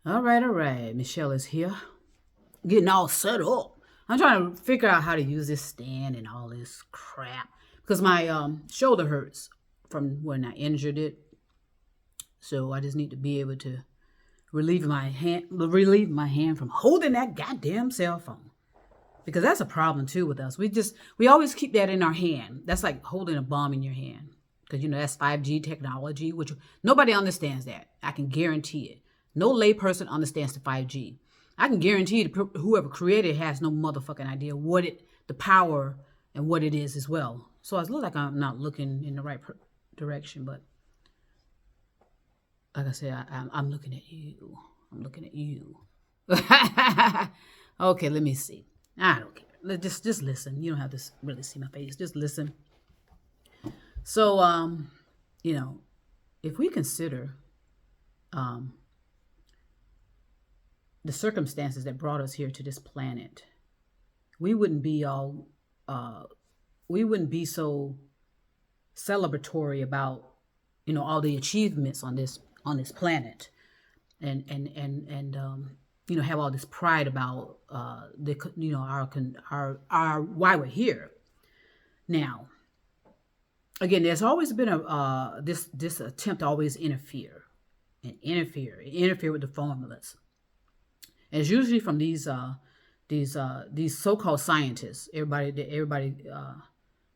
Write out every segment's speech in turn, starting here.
All right, all right. Michelle is here, getting all set up. I'm trying to figure out how to use this stand and all this crap because my shoulder hurts from when I injured it. So I just need to be able to relieve my hand from holding that goddamn cell phone because that's a problem too with us. We always keep that in our hand. That's like holding a bomb in your hand because that's 5G technology, which nobody understands that. I can guarantee it. No layperson understands the 5G. I can guarantee whoever created it has no motherfucking idea the power and what it is as well. So it looks like I'm not looking in the right direction, but like I said, I'm looking at you. I'm looking at you. Okay, let me see. I don't care. Just listen. You don't have to really see my face. Just listen. So, if we consider the circumstances that brought us here to this planet, we wouldn't be so celebratory about all the achievements on this planet, and have all this pride about our why we're here. Now, again, there's always been this attempt to always interfere with the formulas. And it's usually from these so-called scientists. Everybody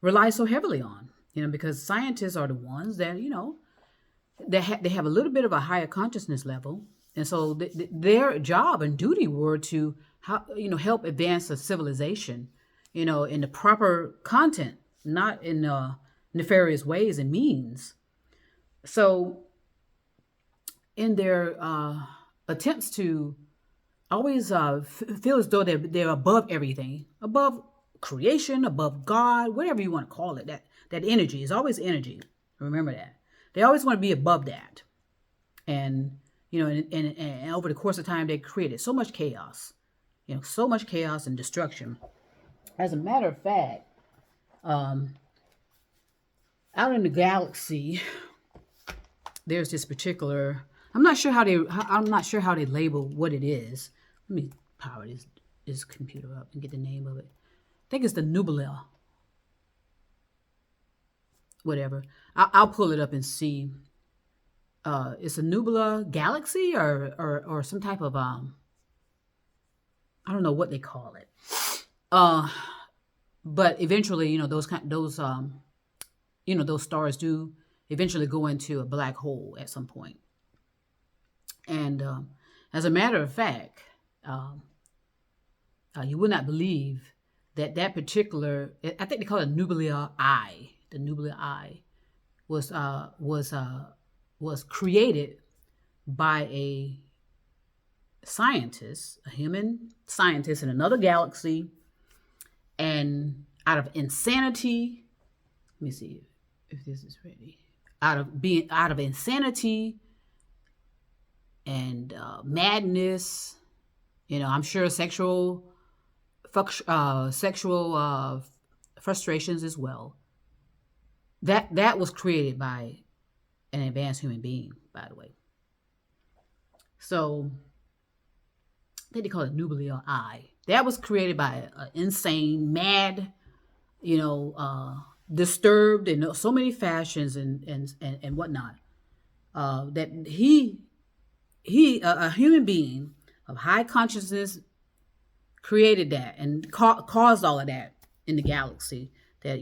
relies so heavily on, because scientists are the ones that they have a little bit of a higher consciousness level, and so their job and duty were to help advance the civilization, in the proper content, not in nefarious ways and means. So, in their attempts to always feel as though they're above everything, above creation, above God, whatever you want to call it, that energy is always energy. Remember that. They always want to be above that. And, and over the course of time, they created so much chaos, so much chaos and destruction. As a matter of fact, out in the galaxy, there's this particular, I'm not sure how they label what it is. Let me power this computer up and get the name of it. I think it's the Nubula. Whatever. I'll pull it up and see. It's a Nubula galaxy or some type of I don't know what they call it. But eventually, those stars do eventually go into a black hole at some point. And as a matter of fact, you would not believe that particular, I think they call it Nubula Eye. The Nubula Eye was created by a scientist, a human scientist in another galaxy, and out of insanity, let me see if this is ready. Out of insanity and madness, I'm sure sexual frustrations as well. That was created by an advanced human being, by the way. So I think they call it Nubula Eye. That was created by an insane, mad, disturbed in so many fashions and whatnot. That he a human being of high consciousness created that and caused all of that in the galaxy. That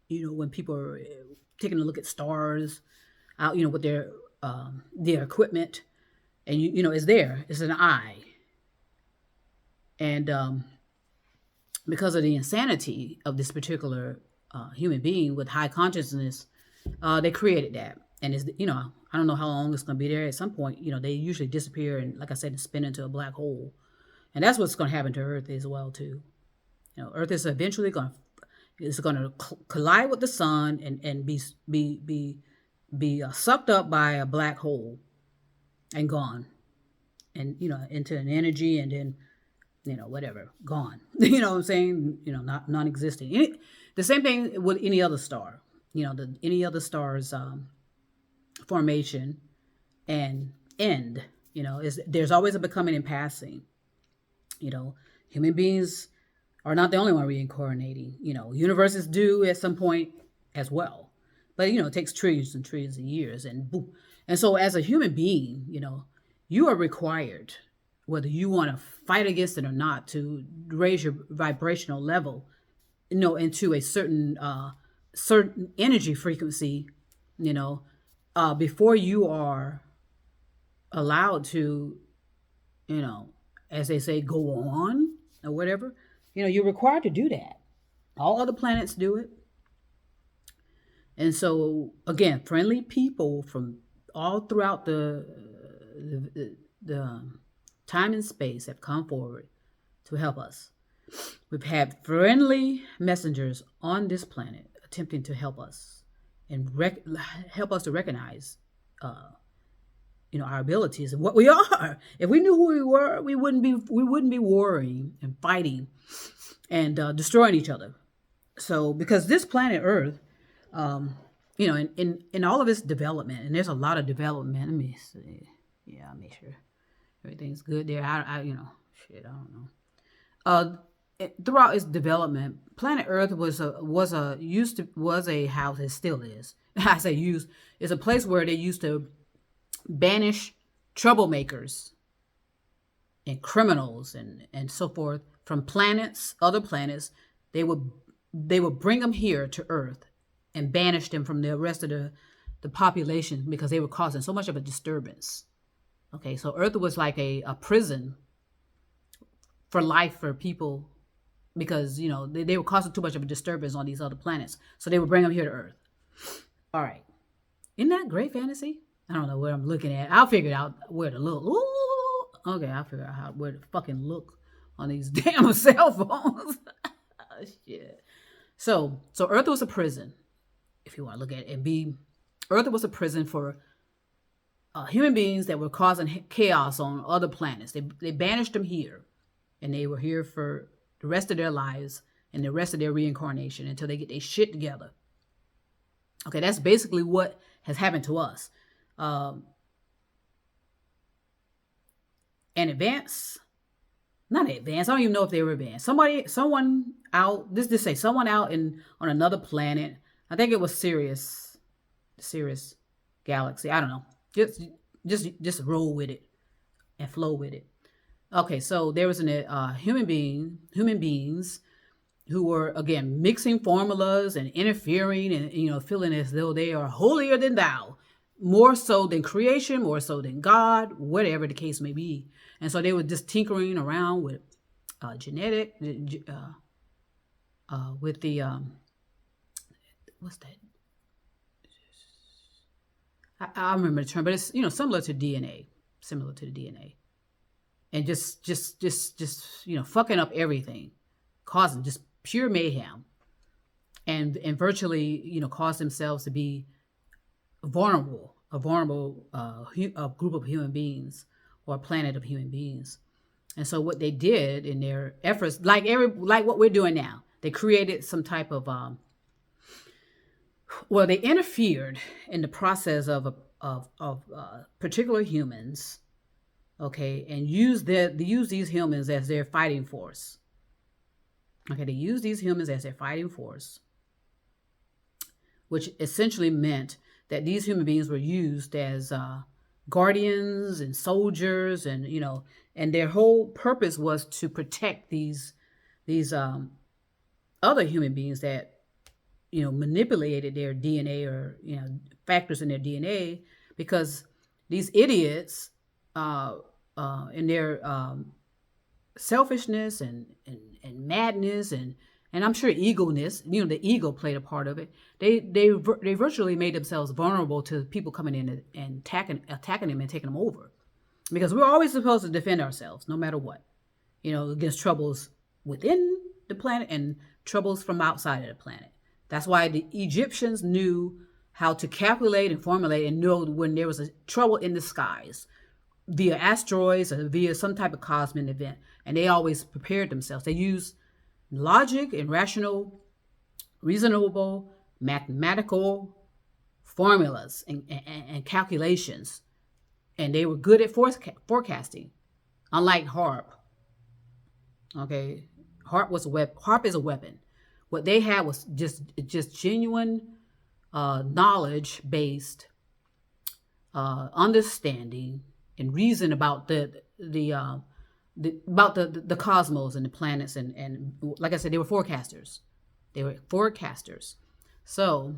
when people are taking a look at stars out, with their equipment, and it's there. It's an eye, and because of the insanity of this particular human being with high consciousness, they created that, and it's I don't know how long it's going to be there. At some point, they usually disappear and, like I said, spin into a black hole, and that's what's going to happen to Earth as well too. Earth is eventually going to collide with the sun and be sucked up by a black hole and gone, and into an energy, and then whatever, gone. You know what I'm saying? Not non-existent. The same thing with any other star. Any other star's formation and end. There's always a becoming and passing. Human beings are not the only one reincarnating. Universes do at some point as well. But, it takes trillions and trillions of years. And boom. And so as a human being, you are required, whether you want to fight against it or not, to raise your vibrational level, into a certain energy frequency, before you are allowed to, as they say, go on or whatever. You're required to do that. All other planets do it. And so, again, friendly people from all throughout the time and space have come forward to help us. We've had friendly messengers on this planet attempting to help us and help us to recognize, our abilities and what we are. If we knew who we were, we wouldn't be warring and fighting and destroying each other. So, because this planet Earth, in all of its development, and there's a lot of development. Let me see. Yeah, I'll make sure everything's good there. I don't know. Throughout its development, planet Earth was a house. It still is. I say used. It's a place where they used to banish troublemakers and criminals and so forth from other planets. They would bring them here to Earth and banish them from the rest of the population because they were causing so much of a disturbance. Okay, so Earth was like a prison for life for people because, they were causing too much of a disturbance on these other planets. So they would bring them here to Earth. All right. Isn't that great fantasy? I don't know where I'm looking at. I'll figure out where to look. Ooh, okay, I'll figure out where to fucking look on these damn cell phones. Shit. So Earth was a prison. If you want to look at it, Earth was a prison for human beings that were causing chaos on other planets. They banished them here, and they were here for the rest of their lives and the rest of their reincarnation until they get their shit together. Okay, that's basically what has happened to us. Not advanced. I don't even know if they were advanced. Someone out on another planet. I think it was Sirius Galaxy. I don't know. Just roll with it and flow with it. Okay, so there was human beings who were, again, mixing formulas and interfering and, feeling as though they are holier than thou, more so than creation, more so than God, whatever the case may be. And so they were just tinkering around with genetic, with the, what's that? I remember the term, but it's, similar to the DNA. And just fucking up everything, causing just pure mayhem, and virtually, cause themselves to be a vulnerable group of human beings or a planet of human beings. And so what they did in their efforts, like what we're doing now, they created some type of they interfered in the process of particular humans, okay, and use these humans as their fighting force. Okay, they use these humans as their fighting force, which essentially meant that these human beings were used as guardians and soldiers, and and their whole purpose was to protect these other human beings that manipulated their DNA or factors in their DNA, because these idiots in their selfishness and madness and I'm sure egoness, the ego played a part of it. They virtually made themselves vulnerable to people coming in and attacking them and taking them over, because we're always supposed to defend ourselves no matter what, against troubles within the planet and troubles from outside of the planet. That's why the Egyptians knew how to calculate and formulate and know when there was a trouble in the skies via asteroids or via some type of cosmic event, and they always prepared themselves. They used logic and reasonable mathematical formulas and calculations and they were good at forecasting, unlike HARP. Okay, HARP is a weapon. What they had was just genuine knowledge based understanding and reason about the cosmos and the planets, and like I said, they were forecasters. So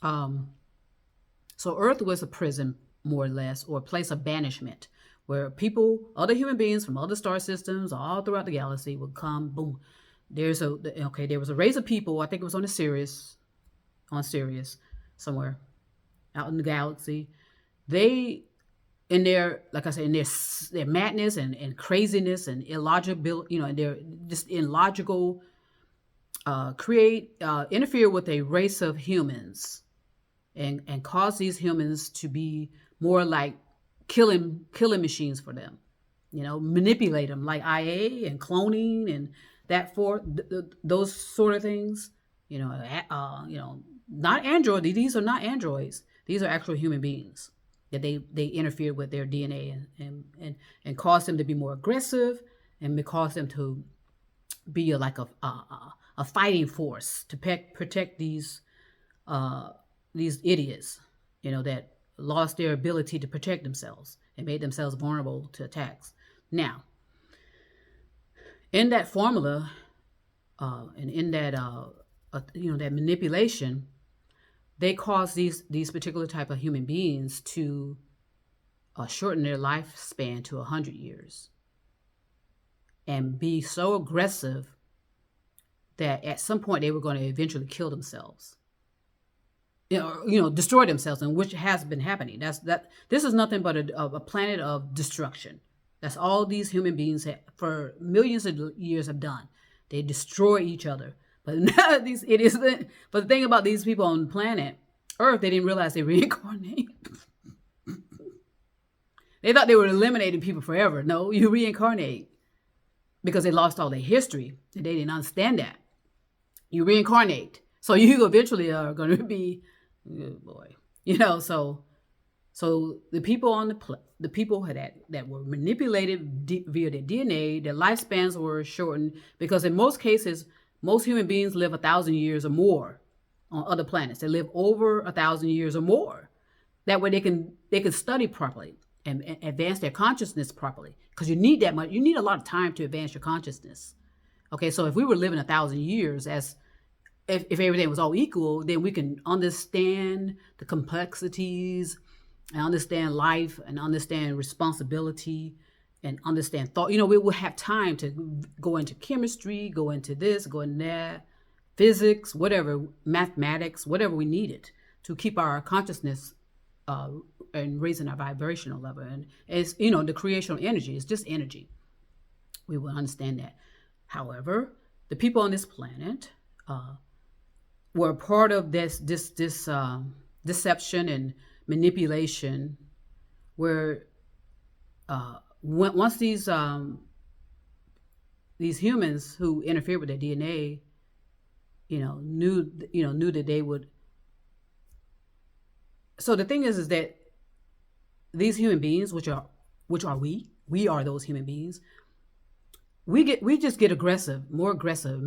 so Earth was a prison, more or less, or a place of banishment, where people, other human beings from other star systems all throughout the galaxy would come. Boom. There was a race of people. I think it was on Sirius somewhere out in the galaxy. They, in their, like I said, in their madness and craziness and illogical, and their just illogical, interfere with a race of humans, and cause these humans to be more like killing machines for them, manipulate them like IA and cloning and those sort of things, not android. These are not androids. These are actual human beings that they interfere with their DNA and cause them to be more aggressive, and cause them to be like a fighting force to protect these idiots, that lost their ability to protect themselves and made themselves vulnerable to attacks. Now, in that formula, and in that that manipulation, they cause these particular type of human beings to shorten their lifespan to 100 years and be so aggressive that at some point they were going to eventually kill themselves, destroy themselves, and which has been happening. This is nothing but a planet of destruction. That's all these human beings for millions of years have done. They destroy each other. But these idiots. But the thing about these people on the planet Earth, they didn't realize they reincarnate. They thought they were eliminating people forever. No, you reincarnate because they lost all their history, and they didn't understand that. You reincarnate, so you eventually are going to be, oh boy, So the people the people that were manipulated via their DNA, their lifespans were shortened because in most cases, most human beings live 1,000 years or more on other planets. They live over 1,000 years or more. That way they can study properly and advance their consciousness properly. Because you need that much. You need a lot of time to advance your consciousness. Okay, so if we were living 1,000 years, if everything was all equal, then we can understand the complexities and understand life and understand responsibility and understand thought. We will have time to go into chemistry, go into this, go into that, physics, whatever, mathematics, whatever we needed to keep our consciousness and raising our vibrational level. And it's, the creational energy is just energy. We will understand that. However, the people on this planet were part of this deception and manipulation, where once these humans who interfered with their DNA, knew that they would. So the thing is that these human beings, which are we are those human beings. We just get more aggressive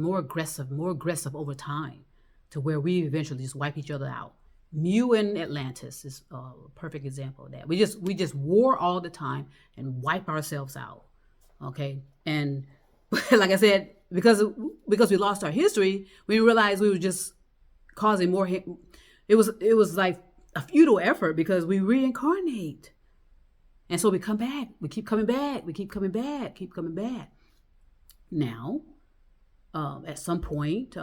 over time, to where we eventually just wipe each other out. Mu in Atlantis is a perfect example of that. We just war all the time and wipe ourselves out. Okay, and like I said, because we lost our history, we realized we were just causing more. It was like a futile effort, because we reincarnate, and so we come back. We keep coming back. We keep coming back. Keep coming back. Now, at some point,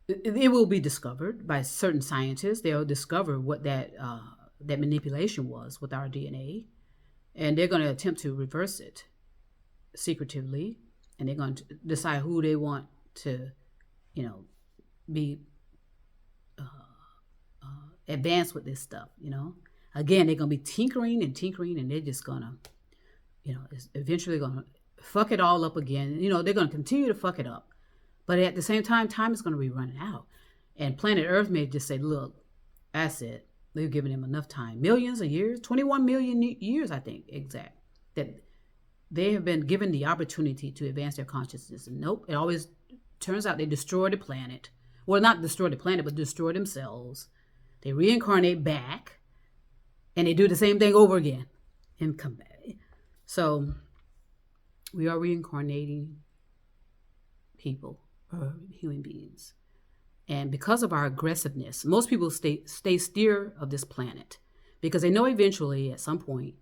it will be discovered by certain scientists. They'll discover what that manipulation was with our DNA, and they're going to attempt to reverse it secretively, and they're going to decide who they want to, be advanced with this stuff. Again, they're going to be tinkering, and they're just going to, it's eventually going to fuck it all up again. They're going to continue to fuck it up. But at the same time is going to be running out. And planet Earth may just say, look, That's it. They've given him enough time. Millions of years, 21 million years, I think, exact. That they have been given the opportunity to advance their consciousness. And nope, it always turns out they destroy the planet. Well, not destroy the planet, but destroy themselves. They reincarnate back, and they do the same thing over again and come back. So we are reincarnating people, or human beings. And because of our aggressiveness, most people stay steer of this planet because they know eventually at some point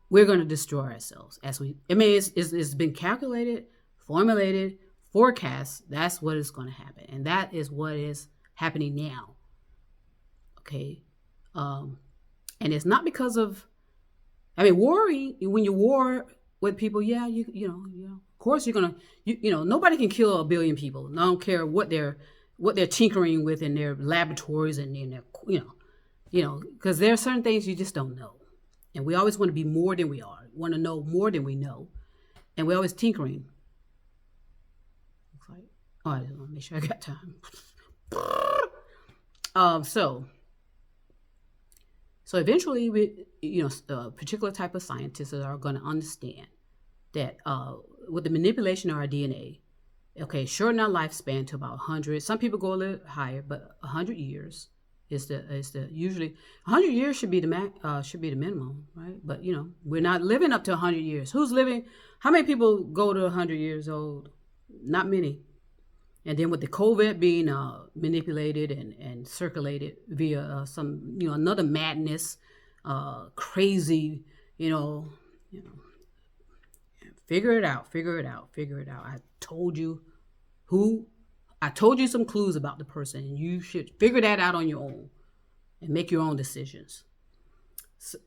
we're going to destroy ourselves. It's been calculated, formulated, forecast. That's what is going to happen. And that is what is happening now. Okay. And it's not because of, worry, when you war with people, yeah, you know, of course you're going to, nobody can kill 1 billion people. I don't care what they're tinkering with in their laboratories and in their, because there are certain things you just don't know. And we always want to be more than we are, want to know more than we know. And we're always tinkering. Looks like, I just want to make sure I got time. So eventually, a particular type of scientists are going to understand that with the manipulation of our DNA, okay, shorten our lifespan to about 100. Some people go a little higher, but 100 years is the usually 100 years should be the minimum, right? But we're not living up to 100 years. Who's living? How many people go to 100 years old? Not many. And then with the COVID being manipulated and circulated via some another madness, crazy, figure it out. I told you some clues about the person, and you should figure that out on your own and make your own decisions.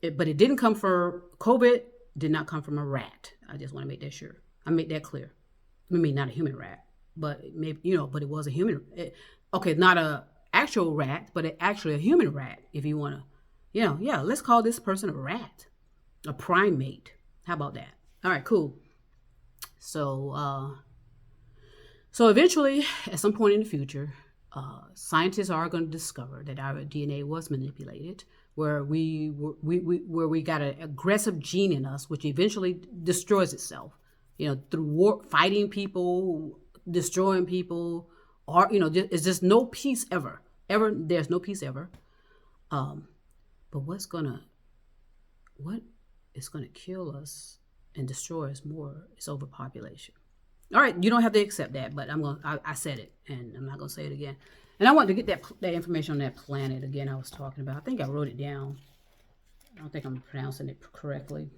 But it didn't come from COVID. Did not come from a rat. I just want to make that sure. I make that clear. Not a human rat, but maybe but it was a human. Not a actual rat, but actually a human rat. If you want to, let's call this person a rat, a primate. How about that? All right, cool. So eventually, at some point in the future, scientists are going to discover that our DNA was manipulated, where we got an aggressive gene in us, which eventually destroys itself. Through war, fighting people, destroying people, or it's just no peace ever. There's no peace ever. But what is gonna kill us and destroy us more is overpopulation. All right, you don't have to accept that, but I said it, and I'm not gonna say it again. And I want to get that information on that planet again I was talking about. I think I wrote it down. I don't think I'm pronouncing it correctly.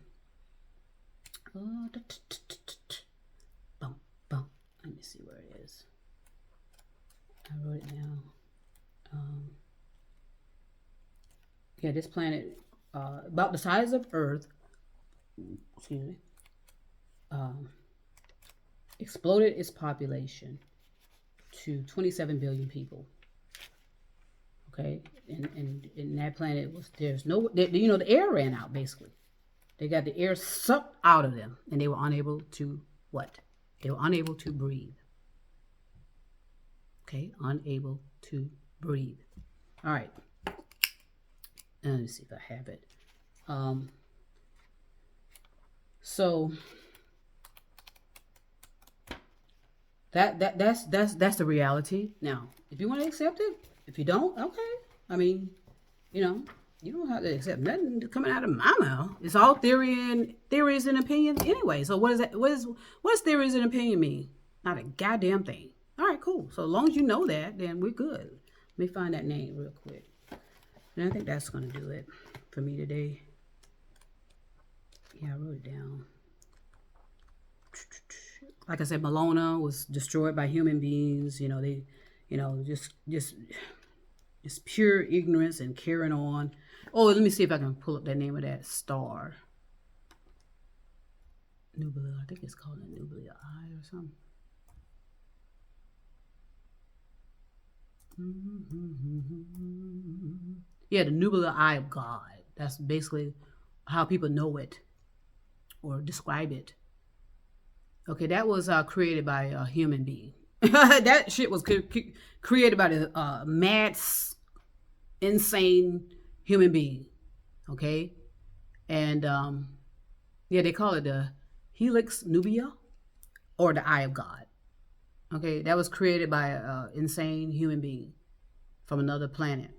Let me see where it is. I wrote it down. This planet, about the size of Earth, exploded its population to 27 billion people. Okay, and that planet the air ran out basically. They got the air sucked out of them, and they were unable to what? They were unable to breathe. Okay, unable to breathe. All right. Let me see if I have it. So that's the reality. Now, if you want to accept it, if you don't, okay. You don't have to accept nothing coming out of my mouth. It's all theories and opinions anyway. So what is that? What does theories and opinion mean? Not a goddamn thing. All right, cool. So as long as you know that, then we're good. Let me find that name real quick. And I think that's going to do it for me today. Yeah, I wrote it down. Like I said, Malona was destroyed by human beings. They, just pure ignorance and carrying on. Oh, let me see if I can pull up the name of that star. Nubula, I think it's called a Nubula Eye or something. Yeah, the Nubula Eye of God. That's basically how people know it or describe it. Okay, that was created by a human being. That shit was created by the mad insane human being. Okay. And yeah, they call it the Helix Nubia or the Eye of God. Okay. That was created by an insane human being from another planet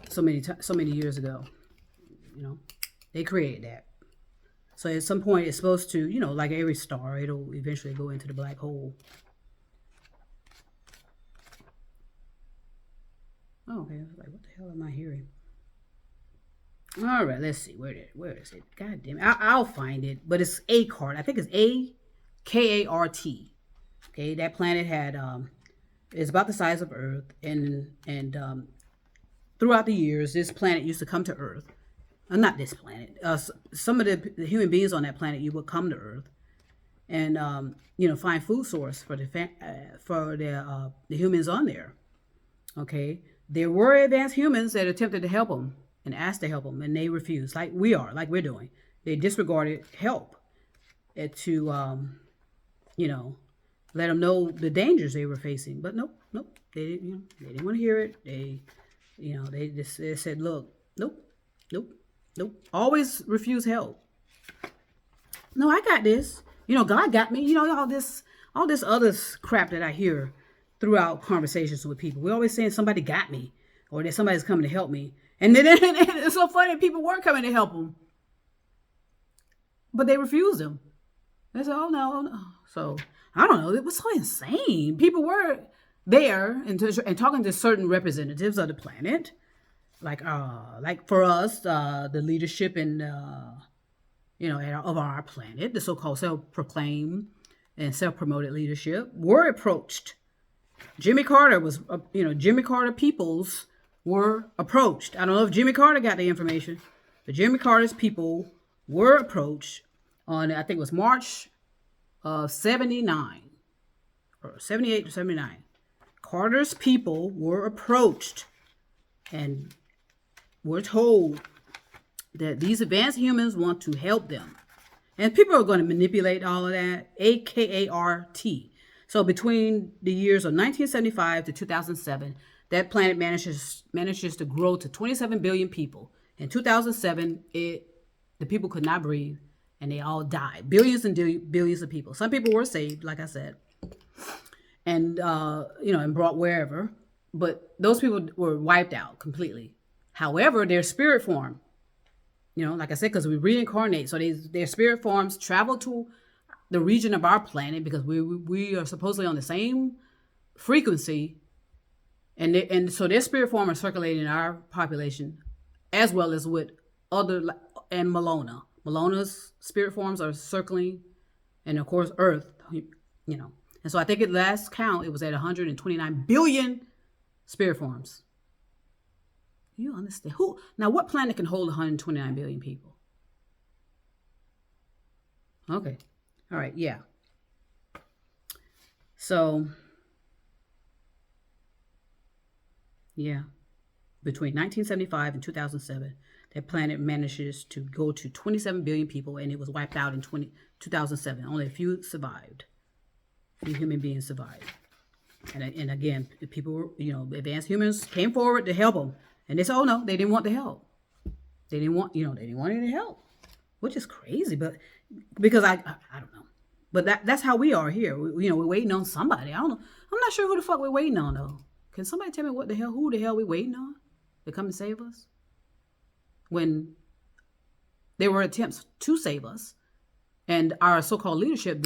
so many years ago. They created that. So at some point it's supposed to, like every star, it'll eventually go into the black hole. Oh, okay. I was like, what the hell am I hearing? All right, let's see. Where is it? God damn it. I'll find it. But it's AKART. I think it's AKART. Okay, that planet had it's about the size of Earth, and throughout the years, this planet used to come to Earth. Not this planet. Some of the human beings on that planet, you would come to Earth, and find food source for the humans on there. Okay, there were advanced humans that attempted to help them and asked to help them, and they refused, like we're doing. They disregarded help to let them know the dangers they were facing. But nope, they didn't want to hear it. They just said, look, nope. Always refuse help. No, I got this. God got me. All this other crap that I hear throughout conversations with people. We're always saying somebody got me, or that somebody's coming to help me. And then it's so funny, people were coming to help them, but they refused them. They said, oh no. So I don't know. It was so insane. People were there and talking to certain representatives of the planet. Like for us, the leadership of our planet, the so-called self-proclaimed and self-promoted leadership, were approached. Jimmy Carter peoples were approached. I don't know if Jimmy Carter got the information, but Jimmy Carter's people were approached on, I think it was March of 79 or 78 or 79. Carter's people were approached and were told that these advanced humans want to help them. And people are going to manipulate all of that. AKART. So between the years of 1975 to 2007, that planet manages to grow to 27 billion people. In 2007, the people could not breathe, and they all died. Billions and billions of people. Some people were saved, like I said, and and brought wherever. But those people were wiped out completely. However, their spirit form, like I said, because we reincarnate, so their spirit forms travel to the region of our planet because we are supposedly on the same frequency, and so their spirit form are circulating in our population, as well as with other, and Melona's spirit forms are circling, and of course Earth, and so I think at last count it was at 129 billion spirit forms. You understand? What planet can hold 129 billion people? Okay. All right. Yeah. So, yeah. Between 1975 and 2007, that planet manages to go to 27 billion people, and it was wiped out in 2007. Only a few survived. A few human beings survived. And again, the people were, advanced humans came forward to help them. And they said, oh no, they didn't want the help. They didn't want any help, which is crazy. But because I don't know, but that's how we are here. We're waiting on somebody. I don't know. I'm not sure who the fuck we're waiting on though. Can somebody tell me who the hell we waiting on to come and save us? When there were attempts to save us, and our so-called leadership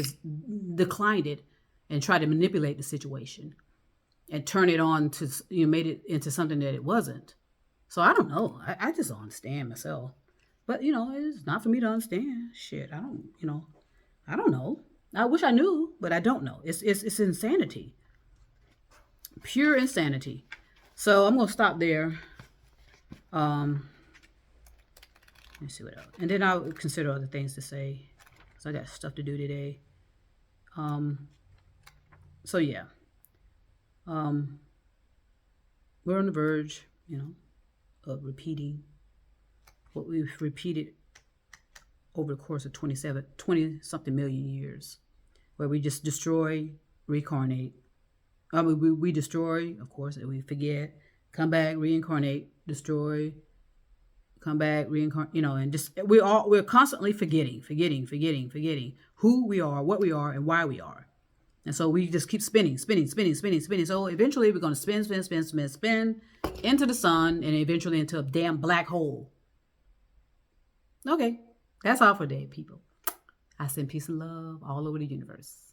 declined it and tried to manipulate the situation and turn it on to made it into something that it wasn't. So I don't know. I just don't understand myself. But it's not for me to understand. Shit, I don't know. I wish I knew, but I don't know. It's insanity. Pure insanity. So I'm gonna stop there. Let's see what else. And then I'll consider other things to say. So I got stuff to do today. So yeah. We're on the verge, of repeating what we've repeated over the course of 20-something million years, where we just destroy, reincarnate. We destroy, of course, and we forget, come back, reincarnate, destroy, come back, reincarnate, and just we're constantly forgetting who we are, what we are, and why we are. And so we just keep spinning. So eventually we're going to spin into the sun and eventually into a damn black hole. Okay, that's all for today, people. I send peace and love all over the universe.